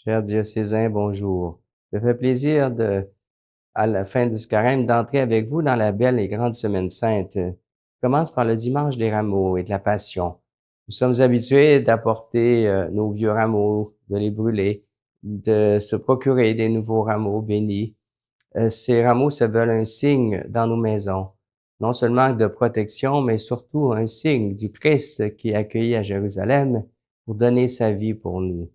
Cher diocésain, bonjour. Ça fait plaisir à la fin de ce carême, d'entrer avec vous dans la belle et grande semaine sainte. Commence par le dimanche des rameaux et de la Passion. Nous sommes habitués d'apporter nos vieux rameaux, de les brûler, de se procurer des nouveaux rameaux bénis. Ces rameaux se veulent un signe dans nos maisons, non seulement de protection, mais surtout un signe du Christ qui est accueilli à Jérusalem pour donner sa vie pour nous.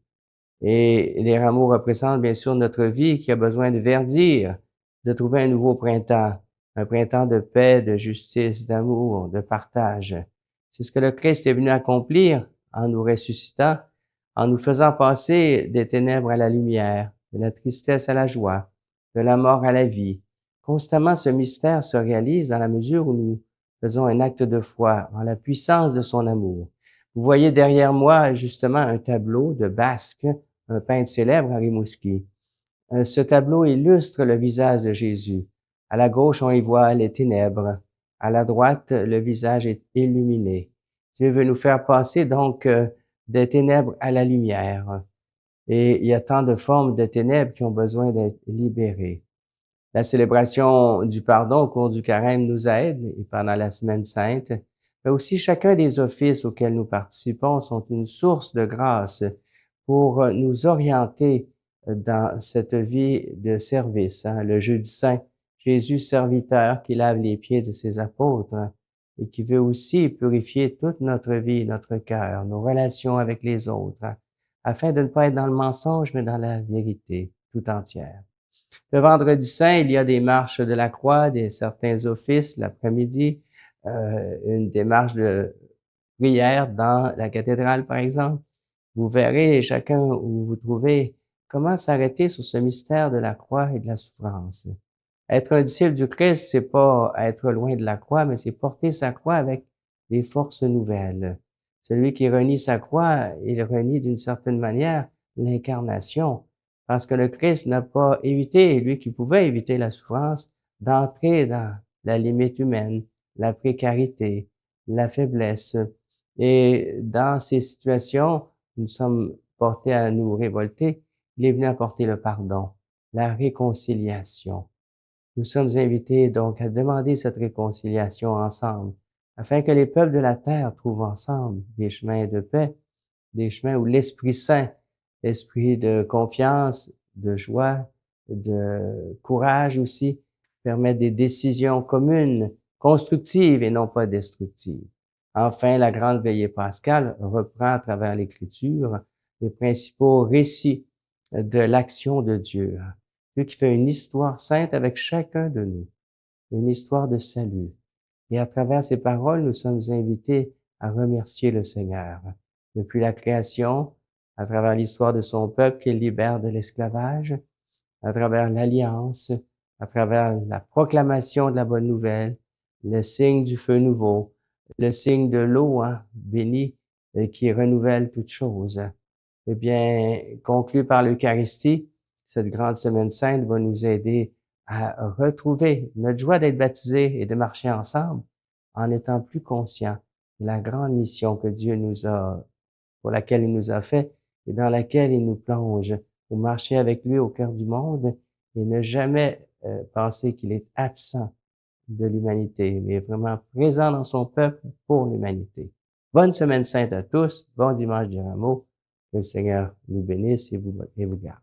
Et les rameaux représentent bien sûr notre vie qui a besoin de verdir, de trouver un nouveau printemps, un printemps de paix, de justice, d'amour, de partage. C'est ce que le Christ est venu accomplir en nous ressuscitant, en nous faisant passer des ténèbres à la lumière, de la tristesse à la joie, de la mort à la vie. Constamment, ce mystère se réalise dans la mesure où nous faisons un acte de foi en la puissance de son amour. Vous voyez derrière moi justement un tableau de Basque, un peintre célèbre à Rimouski. Ce tableau illustre le visage de Jésus. À la gauche, on y voit les ténèbres. À la droite, le visage est illuminé. Dieu veut nous faire passer donc des ténèbres à la lumière. Et il y a tant de formes de ténèbres qui ont besoin d'être libérées. La célébration du pardon au cours du carême nous aide, et pendant la semaine sainte, mais aussi chacun des offices auxquels nous participons sont une source de grâce pour nous orienter dans cette vie de service. Le jeudi saint, Jésus serviteur qui lave les pieds de ses apôtres et qui veut aussi purifier toute notre vie, notre cœur, nos relations avec les autres, afin de ne pas être dans le mensonge, mais dans la vérité tout entière. Le vendredi saint, il y a des marches de la croix, certains offices l'après-midi, une démarche de prière dans la cathédrale, par exemple. Vous verrez, chacun où vous vous trouvez, comment s'arrêter sur ce mystère de la croix et de la souffrance. Être un disciple du Christ, c'est pas être loin de la croix, mais c'est porter sa croix avec des forces nouvelles. Celui qui renie sa croix, il renie d'une certaine manière l'incarnation, parce que le Christ n'a pas évité, lui qui pouvait éviter la souffrance, d'entrer dans la limite humaine, la précarité, la faiblesse. Et dans ces situations, nous sommes portés à nous révolter. Il est venu apporter le pardon, la réconciliation. Nous sommes invités donc à demander cette réconciliation ensemble, afin que les peuples de la terre trouvent ensemble des chemins de paix, des chemins où l'Esprit Saint, l'esprit de confiance, de joie, de courage aussi, permet des décisions communes, constructives et non pas destructives. Enfin, la grande veillée pascale reprend à travers l'Écriture les principaux récits de l'action de Dieu. Dieu qui fait une histoire sainte avec chacun de nous, une histoire de salut. Et à travers ces paroles, nous sommes invités à remercier le Seigneur. Depuis la création, à travers l'histoire de son peuple qu'il libère de l'esclavage, à travers l'alliance, à travers la proclamation de la bonne nouvelle, le signe du feu nouveau, le signe de l'eau bénie qui renouvelle toutes choses. Eh bien, conclu par l'Eucharistie, cette grande semaine sainte va nous aider à retrouver notre joie d'être baptisés et de marcher ensemble en étant plus conscients de la grande mission que Dieu nous a, pour laquelle il nous a fait et dans laquelle il nous plonge pour marcher avec lui au cœur du monde et ne jamais penser qu'il est absent de l'humanité, mais vraiment présent dans son peuple pour l'humanité. Bonne semaine sainte à tous, bon dimanche des Rameaux, que le Seigneur nous bénisse et vous garde.